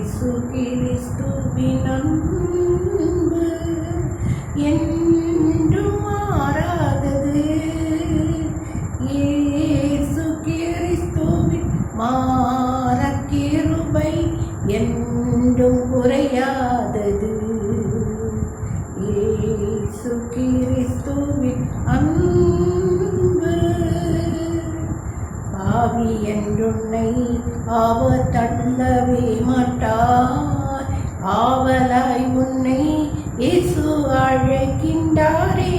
இயேசு கிறிஸ்துவின் அன்பு என்றும் மாறாதது. இயேசு கிறிஸ்துவின் மாறக் கிருபை என்றும் குறையாதது. இயேசு கிறிஸ்துவின் அன்பு பாவி என்றுன்னை அவர் தள்ளவே மாட்டார். ஆவலாய் உன்னை இயேசு அழைக்கின்றாரே.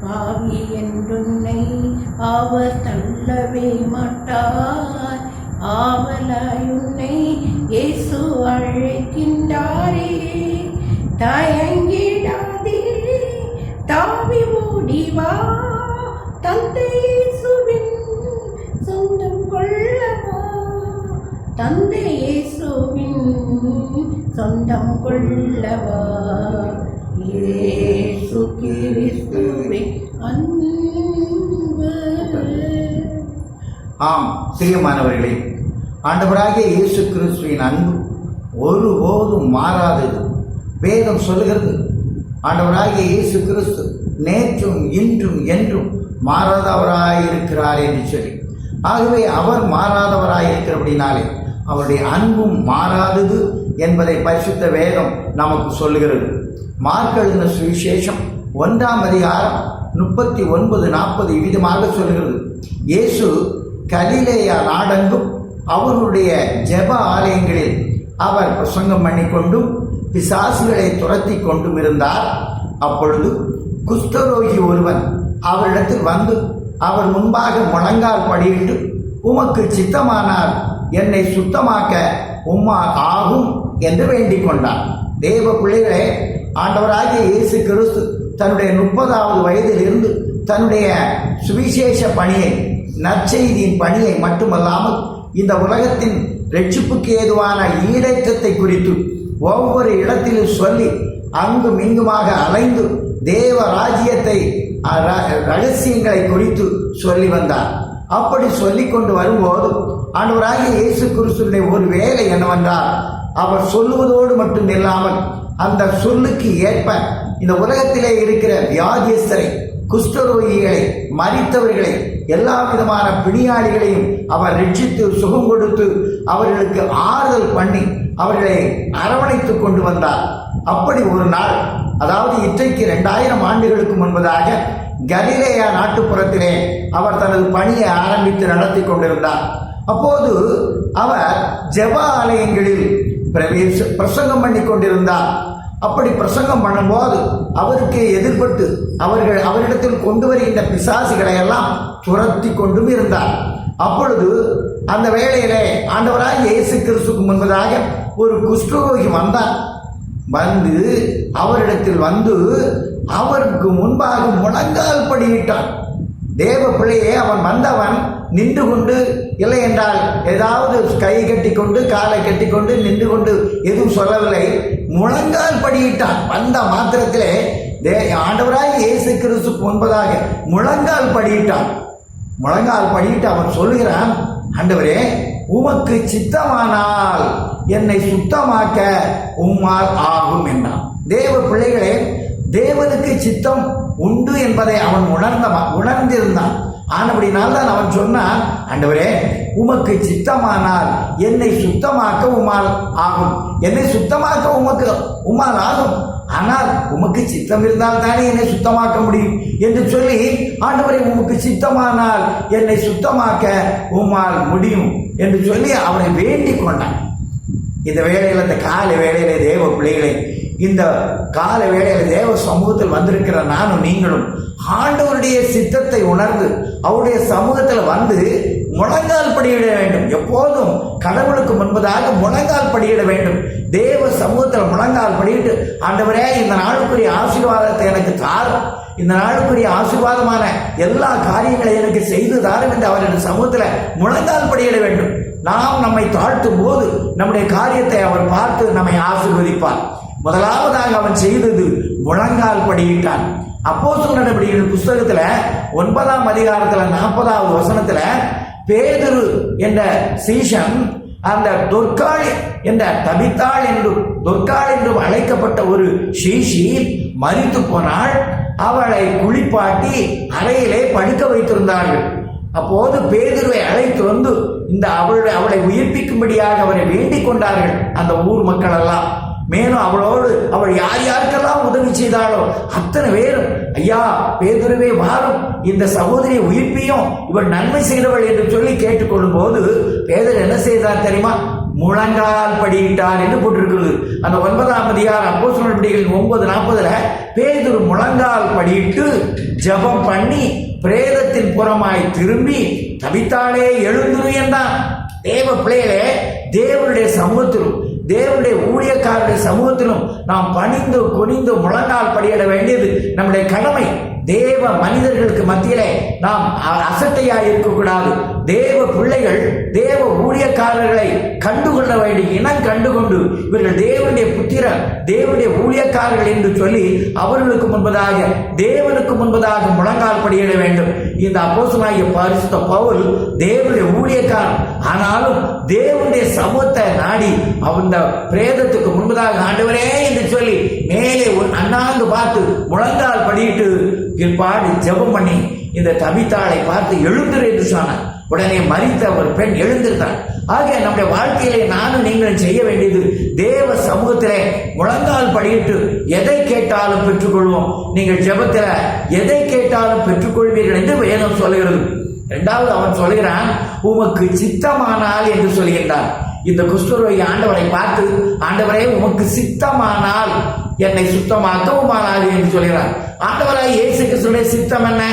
பாவி என்றுன்னை அவர் தள்ளவே மாட்டார். ஆவலாய் உன்னை இயேசு அழைக்கின்றாரே. தயங்கிடாதே, தாவி ஓடிவா, தந்தை இயேசுவின் சொந்தம் கொள்ளவா. தந்தை இயேசுவின் சொந்தம் கொள்ளவா. இயேசு கிறிஸ்துவின் அன்பு. ஆம் பிரியமானவர்களே, ஆண்டவராகிய இயேசு கிறிஸ்துவின் அன்பு ஒருபோதும் மாறாதது. வேதம் சொல்லுகிறது, ஆண்டவராகிய இயேசு கிறிஸ்து நேற்றும் இன்றும் என்றும் மாறாதவராயிருக்கிறார் என்று சொல்லி. ஆகவே அவர் மாறாதவராயிருக்கிறபடினாலே அவருடைய அன்பும் மாறாதது என்பதை பரிசுத்த வேதம் நமக்கு சொல்லுகிறது. மார்க் எழுதின சுவிசேஷம் 1ஆம் அதிகாரம் 39-40 விதமாக சொல்லுகிறது. இயேசு கலிலேயா நாடெங்கும் அவருடைய ஜெப ஆலயங்களில் அவர் பிரசங்கம் பண்ணிக்கொண்டும் பிசாசுகளை துரத்தி கொண்டும் இருந்தார். அப்பொழுது குஷ்டரோகி ஒருவன் அவரிடத்தில் வந்து அவர் முன்பாக முழங்கால் படியிட்டு, உமக்கு சித்தமானால் என்னை சுத்தமாக்க உம்மால் ஆகும் என்று வேண்டிக் கொண்டார். தேவ பிள்ளைகளே, ஆண்டவராகிய இயேசு கிறிஸ்து தன்னுடைய 30வது வயதில் இருந்து தன்னுடைய சுவிசேஷ பணியை, நற்செய்தியின் பணியை மட்டுமல்லாமல் இந்த உலகத்தின் ரட்சிப்புக்கு ஏதுவான ஈடேற்றத்தை குறித்து ஒவ்வொரு இடத்திலும் சொல்லி அங்கும் இங்குமாக அலைந்து தேவ ராஜ்யத்தை ரகசியங்களை குறித்து சொல்லி வந்தார். அப்படி சொல்லி கொண்டு வரும்போது ஆண்டவராகிய இயேசு கிறிஸ்துவினுடைய ஒரு வேலை என்னவென்றால், அவர் சொல்லுவதோடு மட்டும் இல்லாமல் அந்த சொல்லுக்கு ஏற்ப இந்த உலகத்திலே இருக்கிற வியாதியஸ்தரை, குஷ்டரோகிகளை, மரித்தவர்களை, எல்லா விதமான பிணியாளிகளையும் அவர் ரட்சித்து சுகம் கொடுத்து அவர்களுக்கு ஆறுதல் பண்ணி அவர்களை அரவணைத்துக் கொண்டு வந்தார். அப்படி ஒரு நாள், அதாவது இன்றைக்கு 2000 ஆண்டுகளுக்கு முன்பதாக கலிலேயா நாட்டுப்புறத்திலே அவர் தனது பணியை ஆரம்பித்து நடத்தி கொண்டிருந்தார். அப்போது அவர் ஜெப ஆலயங்களில் பிரசங்கம் பண்ணி கொண்டிருந்தார். அப்படி பிரசங்கம் பண்ணும்போது அவருக்கு எதிர்பட்டு அவரிடத்தில் கொண்டு வருகின்ற பிசாசுகளை எல்லாம் துரத்தி கொண்டும் இருந்தார். அப்பொழுது அந்த வேளையிலே ஆண்டவராய் இயேசு கிறிஸ்துவுக்கு முன்பதாக ஒரு குஷ்டரோகி வந்தார். வந்து அவரிடத்தில் வந்து அவருக்கு முன்பாக முழங்கால் படியிட்டான். தேவ பிள்ளையே, அவன் வந்தவன் நின்று கொண்டு, இல்லை என்றால் ஏதாவது கை கட்டி கொண்டு காலை கட்டி கொண்டு நின்று கொண்டு எதுவும் சொல்லவில்லை. முழங்கால் படியிட்டான். வந்த மாத்திரத்திலே ஆண்டவராய் இயேசு கிறிஸ்துவுக்கு முன்பதாக முழங்கால் படியிட்டான். முழங்கால் படியிட்டு அவன் சொல்லுகிறான், ஆண்டவரே, உமக்கு சித்தமானால் என்னை சுத்தமாக்க உம்மால் ஆகும் என்றான். தேவ பிள்ளைகளே, தேவனுக்கு சித்தம் உண்டு என்பதை அவன் உணர்ந்திருந்தான். ஆனபடினால் தான் அவன் சொன்னான், ஆண்டவரே, உமக்கு சித்தமானால் என்னை சுத்தமாக்க உம்மால் ஆகும். என்னை சுத்தமாக்க உம்மால் ஆகும். ஆனால் உமக்கு சித்தம் இருந்தால் தானே என்னை சுத்தமாக்க முடியும் என்று சொல்லி, ஆண்டவரே, உமக்கு சித்தமானால் என்னை சுத்தமாக்க உம்மால் முடியும் என்று சொல்லி அவனை வேண்டிக் கொண்டான். இந்த வேளையில், இந்த கால வேளையிலே தேவ பிள்ளைகளை, இந்த கால வேளையில தேவ சமூகத்தில் வந்திருக்கிற நானும் நீங்களும் ஆண்டவருடைய சித்தத்தை உணர்ந்து அவருடைய சமூகத்தில் வந்து முழங்கால் படியிட வேண்டும். எப்போதும் கடவுளுக்கு முன்பதாக முழங்கால் படியிட வேண்டும். தேவ சமூகத்தில் முழங்கால் படியிட்டு, ஆண்டவரே, இந்த நாளுக்குரிய ஆசீர்வாதத்தை எனக்கு தாரும், இந்த நாளுக்குரிய ஆசீர்வாதமான எல்லா காரியங்களை எனக்கு செய்து தாரும் என்று அவருடைய சமூகத்தில் முழங்கால் படியிட வேண்டும். நாம் நம்மை தாழ்த்தும் போது நம்முடைய காரியத்தை அவர் பார்த்து நம்மை ஆசீர்வதிப்பார். முதலாவதாக அவன் செய்தது முழங்கால் படியிட்டான். அப்போஸ்தலர் நடவடிக்கைகள் புஸ்தகத்துல 9ஆம் அதிகாரத்துல 40வது வசனத்துல பேதுரு என்ற சீஷன் அந்த தொற்காள் என்ற தபித்தாள் என்றும் தொற்காள் என்றும் அழைக்கப்பட்ட ஒரு சீஷி மரித்து போனாள். அவளை குளிப்பாட்டி அறையிலே படுக்க வைத்திருந்தார்கள். அப்போது பேதுருவை அழைத்து வந்து அவளை உயிர்ப்பிக்கும்படியாக அவரை வேண்டிக் கொண்டார்கள் அந்த ஊர் மக்கள் எல்லாம். மேலும் அவள் யார் யாருக்கெல்லாம் உதவி செய்தாளோ அத்தனை பேரும், ஐயா பேதுருவே வாரும், இந்த சகோதரியை உயிர்ப்பியும், இவள் நன்மை செய்தவள் என்று சொல்லி கேட்டுக்கொள்ளும் போது பேதுரு என்ன செய்தார் தெரியுமா? முழங்கால் படியிட்டார் என்று போட்டிருக்கிறது. அந்த 9ஆம் அதிகாரம் அப்போஸ்தலர் நடபடிகள் 9:40 பேதுரு முழங்கால் படியிட்டு ஜெபம் பண்ணி பிரேதத்தின் புறமாய் திரும்பி தபித்தாளே எழுந்துரு என்றான். தேவ பிள்ளைகளே, தேவனுடைய சமூகத்திலும் தேவனுடைய ஊழியக்காரருடைய சமூகத்திலும் நாம் பணிந்து குனிந்து முழங்கால் படியிட வேண்டியது நம்முடைய கடமை. தேவ மனிதர்களுக்கு மத்தியிலே நாம் அசட்டையாய் இருக்கக்கூடாது. தேவ பிள்ளைகள் தேவ ஊழியக்காரர்களை கண்டுகொள்ள வேண்டிய இனம் கண்டுகொண்டு இவர்கள் தேவனுடைய புத்திரர், தேவனுடைய ஊழியக்காரர்கள் என்று சொல்லி அவர்களுக்கு முன்பதாக தேவனுக்கு முன்பதாக முழங்கால் படியிட வேண்டும். இந்த அப்போஸ்தலனாகிய பரிசுத்த பவுல் தேவனுடைய ஊழியக்காரன், ஆனாலும் தேவனுடைய சமூகத்தை நாடி அந்த பிரேதத்துக்கு முன்பதாக ஆண்டவரே என்று சொல்லி மேலே அண்ணாந்து பார்த்து முழங்கால் படியிட்டு பிற்பாடு ஜெபம் பண்ணி இந்த தபித்தாளை பார்த்து எழுந்துரு என்று சொன்னார். உடனே மரித்த ஒரு பெண் எழுந்திருந்தார். ஆக நம்முடைய வாழ்க்கையிலே நானும் நீங்களும் செய்ய வேண்டியது தேவ சமூகத்திலே முழங்கால் படியிட்டு எதை கேட்டாலும் பெற்றுக்கொள்வோம். நீங்கள் ஜெபத்தில் எதை கேட்டாலும் பெற்றுக்கொள்வீர்கள் என்று வேதம் சொல்லுகிறது. இரண்டாவது அவன் சொல்கிறான், உமக்கு சித்தமானால் என்று சொல்கின்றான். இந்த குஷ்டரோகி ஆண்டவரை பார்த்து, ஆண்டவரே உமக்கு சித்தமானால் என்னை சுத்தமாக்கவுமானாது என்று சொல்கிறார். ஆண்டவராய் இயேசு கிறிஸ்துவின் சித்தம் என்ன?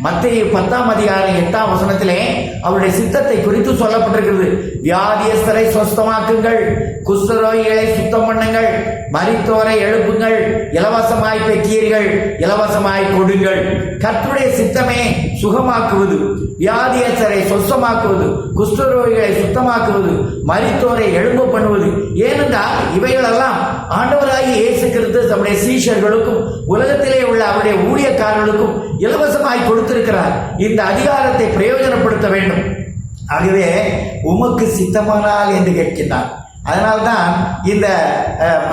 மத்தேயு 10ஆம் அதிகாரம் 8ஆம் வசனத்திலே அவருடைய சித்தத்தை குறித்து சொல்லப்பட்டிருக்கிறது. வியாதியஸ்தரை சுத்தமாக்குங்கள், குஷ்டரோகிகளை சுத்தம் பண்ணுங்கள், மரித்தோரை எழுப்புங்கள், இலவசமாய் பெற்றீர்கள், இலவசமாய் கொடுங்கள். கர்த்தருடைய சித்தமே சுகமாக்குவது, வியாதியஸ்தரை சுத்தமாக்குவது, குஷ்டரோகிகளை சுத்தமாக்குவது, மரித்தோரை எழும்ப பண்ணுவது. ஏனென்றால் இவைகளெல்லாம் ஆண்டவராகிய இயேசு கிறிஸ்து தம்முடைய சீஷர்களுக்கும் உலகத்திலே உள்ள அவருடைய ஊழியக்காரர்களுக்கும் இலவசமாய் கொடுத்திருக்கிறார். இந்த அதிகாரத்தை பிரயோஜனப்படுத்த வேண்டும். ஆகவே உமக்கு சித்தமானால் என்று கேட்கின்றார். அதனால்தான் இந்த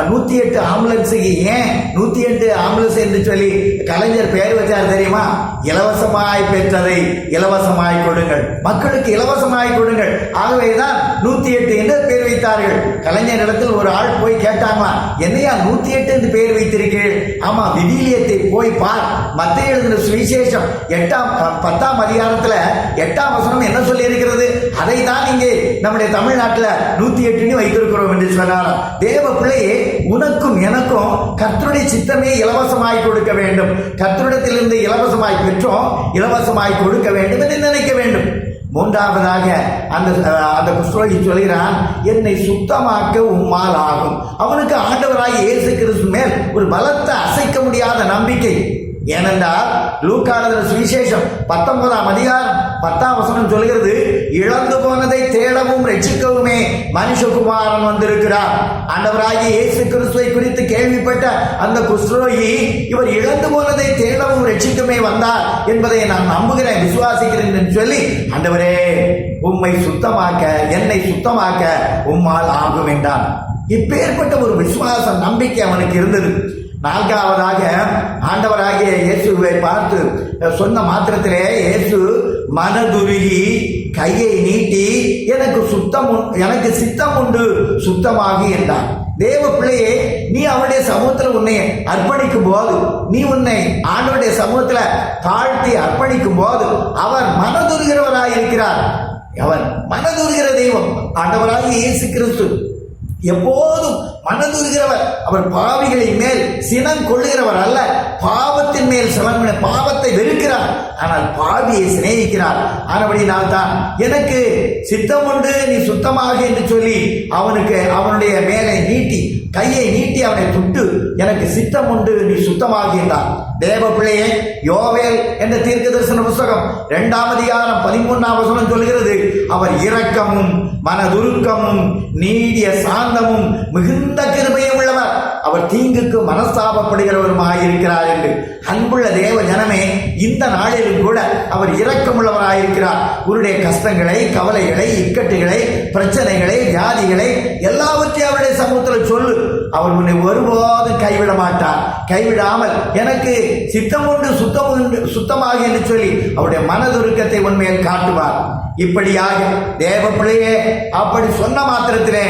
108 ஆம்புலன்ஸுக்கு ஏன் 108 ஆம்புலன்ஸ் என்று சொல்லி கலைஞர் பெயர் வச்சார் தெரியுமா? இலவசமாய் பெற்றதை இலவசமாய் கொடுங்கள், மக்களுக்கு இலவசமாய் கொடுங்கள். ஆகவேதான் 108 என்று பெயர் வைத்தார்கள். கலைஞர் இடத்தில் ஒரு ஆள் போய் கேட்டாங்களா, என்னையா 108 என்று பெயர் வைத்திருக்கீர்கள்? ஆமா, விவிலியத்தை போய் பார். மத்தேயு எழுதின சுவிசேஷம் 10ஆம் அதிகாரத்துல 8ஆம் வசனம் என்ன சொல்லி இருக்கிறது? அதை தான் இங்கே நம்முடைய தமிழ்நாட்டில் 108 வைத்திருக்கிறோம் என்று சொன்னார். தேவ பிள்ளையே, உனக்கும் எனக்கும் கர்த்தருடைய சித்தமே இலவசமாய் கொடுக்க வேண்டும். கர்த்தரிடத்திலிருந்து இலவசமாய் பெற்றோம், இலவசமாய் கொடுக்க வேண்டும் என்று நினைக்க வேண்டும். மூன்றாவதாக அந்த குஷ்டரோகி சொல்கிறான், என்னை சுத்தமாக்க உம்மால் ஆகும். அவனுக்கு ஆண்டவராய் இயேசு கிறிஸ்து மேல் ஒரு பலத்த அசைக்க முடியாத நம்பிக்கை. ஏனென்றால் லூக்கா எழுதின சுவிசேஷம் 19ஆம் அதிகாரம் 10ஆம் வசனம் சொல்கிறது, இழந்து போனதை தேடவும் ரட்சிக்கவுமே மனுஷகுமாரன் வந்திருக்கிறார். ஆண்டவராகிய இயேசு கிறிஸ்துவை குறித்து கேள்விப்பட்ட அந்த குஷ்டரோகி, இவர் இழந்து போனதை தேடவும் ரட்சிக்கவுமே வந்தார் என்பதை நான் நம்புகிறேன், விசுவாசிக்கிறேன் என்று சொல்லி, ஆண்டவரே உம்மை சுத்தமாக்க, என்னை சுத்தமாக்க உம்மால் ஆகும் என்றான். இப்பேற்பட்ட ஒரு விசுவாச நம்பிக்கை அவனுக்கு இருந்தது. நான்காவதாக ஆண்டவராகிய இயேசுவை பார்த்து சொன்ன மாத்திரத்திலே இயேசு மனதுருகி கையை நீட்டி, எனக்கு சித்தம் உண்டு, சுத்தமாகி என்றார். தேவ பிள்ளையே, நீ அவருடைய சமூகத்தில் உன்னை அர்ப்பணிக்கும் போது, நீ உன்னை ஆண்டவருடைய சமூகத்தில் தாழ்த்தி அர்ப்பணிக்கும் போது அவர் மனதுருகிறவராய் இருக்கிறார். அவர் மனதுருகிற தெய்வம் ஆண்டவராகிய இயேசு கிறிஸ்து எப்போதும் மனதுருகிறவர். அவர் பாவிகளின் மேல் சினம் கொள்ளுகிறவர் அல்ல, பாவத்தின் மேல் சினம், பாவத்தை வெறுக்கிறார், ஆனால் பாவியை சிநேகிக்கிறார். ஆனபடினால் தான் எனக்கு சித்தம் உண்டு, நீ சுத்தமாக என்று சொல்லி அவனுடைய மேலே நீட்டி, கையை நீட்டி அவனை தொட்டு, எனக்கு சித்தம் உண்டு, நீ சுத்தமாகின்றார். தேவ பிள்ளையே, யோவேல் என்ற தீர்க்க தரிசன புஸ்தகம் 2ஆம் அதிகாரம் 13ஆம் வசனம் சொல்கிறது, அவர் இரக்கமும் மனதுருக்கமும் நீடிய சாந்தமும் மிகுந்த கிருபையும் உள்ளவர். அவர் தீங்குக்கு மனஸ்தாபப்படுகிறவருமாயிருக்கிறார் என்று. அன்புள்ள தேவ ஜனமே, இந்த நாளிலும் கூட அவர் இரக்கமுள்ளவராயிருக்கிறார். உன்னுடைய கஷ்டங்களை, கவலைகளை, இக்கட்டுகளை, பிரச்சனைகளை, வியாதிகளை எல்லாவற்றையும் அவருடைய சமூகத்தில் சொல்லு. அவர் உன்னை ஒருபோதும் கைவிட மாட்டார். கைவிடாமல் எனக்கு சித்தம் உண்டு சுத்தமாக என்று சொல்லி அவருடைய மனதுருக்கத்தை உண்மையில் காட்டுவார். இப்படியாக தேவ பிள்ளையே அப்படி சொன்ன மாத்திரத்திலே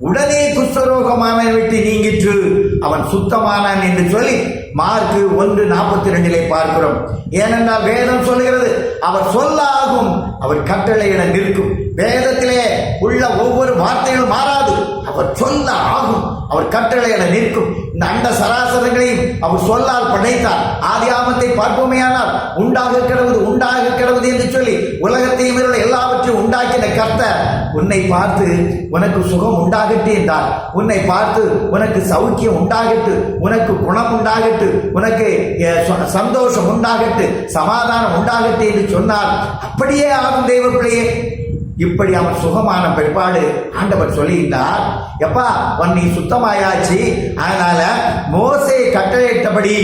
உடனே குஷ்டரோகம் அவனை விட்டு நீங்கிற்று, அவன் சுத்தமானான் என்று சொல்லி மார்க்கு 1:42 பார்க்கிறோம். ஏனென்றால் வேதம் சொல்லுகிறது, அவர் சொல்லாகும், அவர் கட்டளையிட நிற்கும். வேதத்திலே உள்ள ஒவ்வொரு வார்த்தைகளும் மாறாது. அவர் சொல்ல ஆகும், அவர் கட்டளையிட நிற்கும். இந்த அண்ட சராசரங்களையும் அவர் சொல்லால் படைத்தார். ஆதியாகமத்தை பார்ப்போமேயானால் உண்டாக கிடவது என்று சொல்லி உலகத்தையும் எல்லாவற்றையும் உண்டாக்கின கர்த்தர் உன்னை பார்த்து உனக்கு சுகம் உண்டாகட்டு என்றார். உன்னை பார்த்து உனக்கு சௌக்கியம் உண்டாகட்டு, உனக்கு குணம் உண்டாகட்டு, உனக்கு சந்தோஷம் உண்டாகட்டு, சமாதானம் உண்டாகட்டு என்று சொன்னார். அப்படியே ஆகும் தெய்வ பிள்ளையே. இப்படி அவன் சுகமான பிற்பாடு ஆண்டவர் சொல்லியிருந்தார், எப்பா நீ சுத்தமாயாச்சு, அதனால மோசே கட்டளையிட்டபடி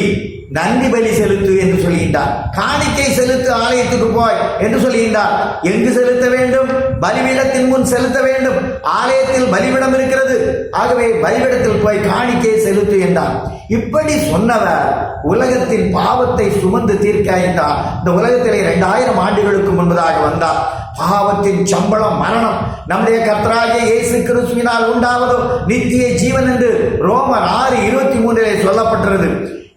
நன்றி பலி செலுத்து என்று சொல்லுகின்றார். காணிக்கை செலுத்து, ஆலயத்துக்கு போய் என்று சொல்லுகின்றார். எங்கு செலுத்த வேண்டும்? பலிபீடத்தின் முன் செலுத்த வேண்டும். ஆலயத்தில் பலிபீடம் இருக்கிறது, ஆகவே பலிபீடத்தில் போய் காணிக்கை செலுத்து என்றார். இப்படி சொன்னவர் உலகத்தின் பாவத்தை சுமந்து தீர்க்க என்றார். இந்த உலகத்திலே 2000 ஆண்டுகளுக்கு முன்பதாக வந்தார். பாவத்தின் சம்பளம் மரணம், நம்முடைய கர்த்தராகிய இயேசு கிறிஸ்துவினால் உண்டாவதோ நித்திய ஜீவன் என்று ரோமர் 6:23 சொல்லப்பட்டிருக்கிறது.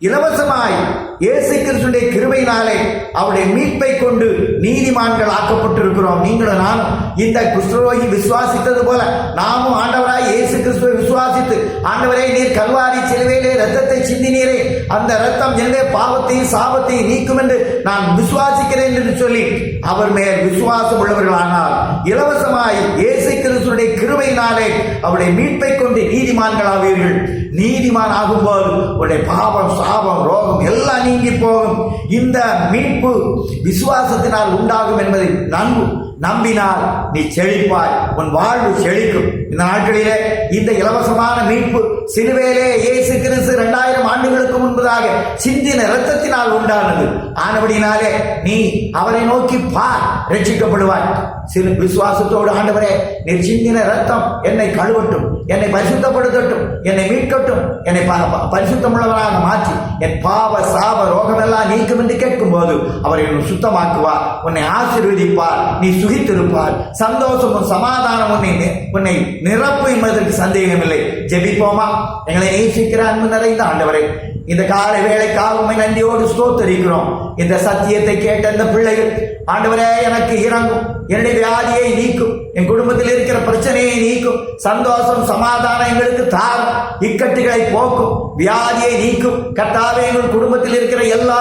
இலவசமாய் இயேசு கிறிஸ்துவின் கிருபையினாலே அவருடைய மீட்பை கொண்டு நீதிமான்கள் ஆக்கப்பட்டிருக்கிறோம். நீங்களும் நானும் இந்த குஷ்டரோகி விசுவாசித்தது போல நாமும் ஆண்டவராய் இயேசு கிறிஸ்துவை விசுவாசித்து, ஆண்டவரே நீர் கல்வாரி சிலுவையிலே இரத்தத்தை சிந்தினீரே, அந்த இரத்தம் என்னுடைய பாவத்தையும் சாபத்தையும் நீக்கும் என்று நான் விசுவாசிக்கிறேன் என்று சொல்லி அவர் மேல் விசுவாசம் உள்ளவர்களானால் இலவசமாய் இயேசு கிறிஸ்துவின் கிருபையினாலே அவருடைய மீட்பை கொண்டு நீதிமான்கள் ஆவீர்கள். நீதிமான் ஆகும்போது உடைய பாவம், சாபம், ரோகம் எல்லாம் நீங்கி போகும். இந்த மீட்பு விசுவாசத்தினால் உண்டாகும் என்பதை நம்பினால் நீ செழிப்பாய், உன் வாழ்வு செழிக்கும். இந்த நாட்களிலே இந்த இலவசமான மீட்பு சிலுவையிலே இயேசு கிறிஸ்து 2000 ஆண்டுகளுக்கு முன்பதாக சிந்தின இரத்தத்தினால் உண்டானது. ஆனபடினாலே நீ அவரை நோக்கி பார், ரட்சிக்கப்படுவாய். சிறு விசுவாசத்தோடு, ஆண்டவரே நீர் சிந்தின இரத்தம் என்னை கழுவட்டும், என்னை பரிசுத்தப்படுத்தட்டும், என்னை மீட்கட்டும், என்னை பரிசுத்தமுள்ளவராக மாற்றி என் பாவ சாப ரோகமெல்லாம் நீக்கும் என்று கேட்கும் போது அவரை சுத்தமாக்குவார், உன்னை ஆசீர்வதிப்பார், நீ சுகித்திருப்பார். சந்தோஷமும் சமாதானம் உன்னை நிரப்பு என்பதற்கு சந்தேகமில்லை. ஜெபிப்போமா? எங்களை நேசிக்கிற அன்பு நிறைந்த ஆண்டவரே, இந்த காலை வேளைக்காக உம்மை நன்றியோடு ஸ்தோத்திரிக்கிறோம். இந்த சத்தியத்தை கேட்ட இந்த பிள்ளைகள், ஆண்டவரே எனக்கு இறங்கும், என்னுடைய வியாதியை நீக்கும், என் குடும்பத்தில் இருக்கிற பிரச்சனையை நீக்கும், சந்தோஷம் சமாதானம் எங்களுக்கு தாரும், இக்கட்டுகளை போக்கும், வியாதியை நீக்கும், கர்த்தாவே எங்கள் குடும்பத்தில் இருக்கிற எல்லா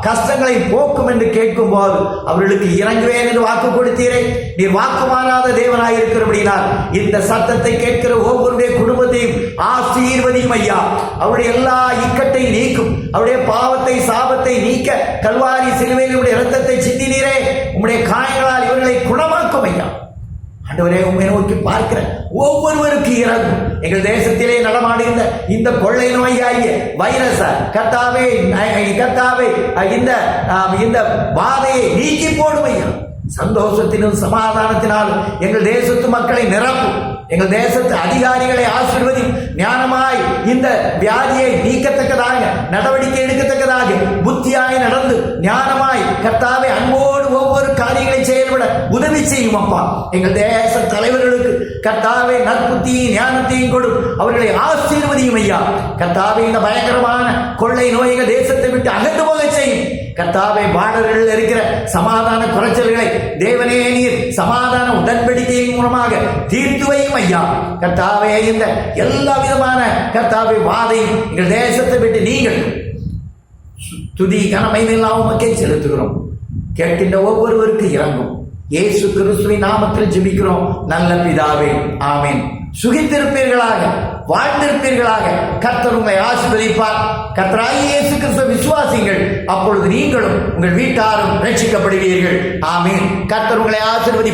கஷ்டங்களை போக்கும் என்று கேட்கும் போது அவர்களுக்கு இறங்குவேன் என்று வாக்கு கொடுத்தீரே. நீர் வாக்கு மாறாத தேவனாய் இருக்கிறபடினால் இந்த சத்தத்தை கேட்கிற ஒவ்வொருடைய குடும்பத்தையும் ஆசீர்வதியும் ஐயா. அவருடைய எல்லா இக்கட்டை நீக்கும், அவருடைய பாவத்தை சாபத்தை நீக்க கல்வாரி சிலுவையில் உடைய இரத்தத்தை சிந்தினீரே, உம்முடைய காயங்களால் இவர்களை குணமாக்கும் ஐயா. ஆண்டவரே உம்மை நோக்கி பார்க்கிற ஒவ்வொருவருக்கு இறங்கும். எங்கள் தேசத்திலே நடமாடுகின்ற இந்த கொள்ளை நோயாகிய வைரஸ் கர்த்தாவே இந்த பாதையை நீக்கி போடும் ஐயா. சந்தோஷத்திலும் சமாதானத்தினாலும் எங்கள் தேசத்து மக்களை நிரப்பும். எங்கள் தேசத்து அதிகாரிகளை ஆசீர்வதி, ஞானமாய் இந்த வியாதியை நீக்கத்தக்கதாக நடவடிக்கை எடுக்கத்தக்கதாக புத்தியாய் நடந்து ஞானமாய் கர்த்தாவே அன்போடு ஒவ்வொரு காரியங்களை செயல்பட உதவி செய்யும் அப்பா. எங்கள் தேச தலைவர்களுக்கு கர்த்தாவே நற்புத்தியும் ஞானத்தையும் கொடு, அவர்களை ஆசீர்வதியும் ஐயா. கர்த்தாவே இந்த பயங்கரமான கொள்ளை நோய்கள் தேசத்தை விட்டு அகன்று போக செய்யும். கர்த்தாவே பார்டர்களில் இருக்கிற சமாதான குறைச்சல்களை தேவனே நீர் சமாதான உடன்படிக்கையின் மூலமாக தீர்த்து வையும் ஐயா. கர்த்தாவே இந்த எல்லா விதமான கர்த்தாவே வாதையும் எங்கள் தேசத்தை விட்டு நீங்கள் துதி கனமையெல்லாம் உமக்கே செலுத்துகிறோம். கேட்கின்ற ஒவ்வொருவருக்கு இறங்கும். இயேசு கிறிஸ்துவின் நாமத்தில் ஜெபிக்கிறோம் நல்ல பிதாவே, ஆமென். சுகித்திருப்பீர்களாக, வாழ்ந்திருப்பீர்களாக. கர்த்தர் உங்களை ஆசீர்வதிப்பார். கர்த்தராகிய இயேசு கிறிஸ்துவை விசுவாசிங்கள், அப்பொழுது நீங்களும் உங்கள் வீட்டாரும் ரட்சிக்கப்படுவீர்கள். ஆமென். கர்த்தர் உங்களை ஆசீர்வதிப்பார்.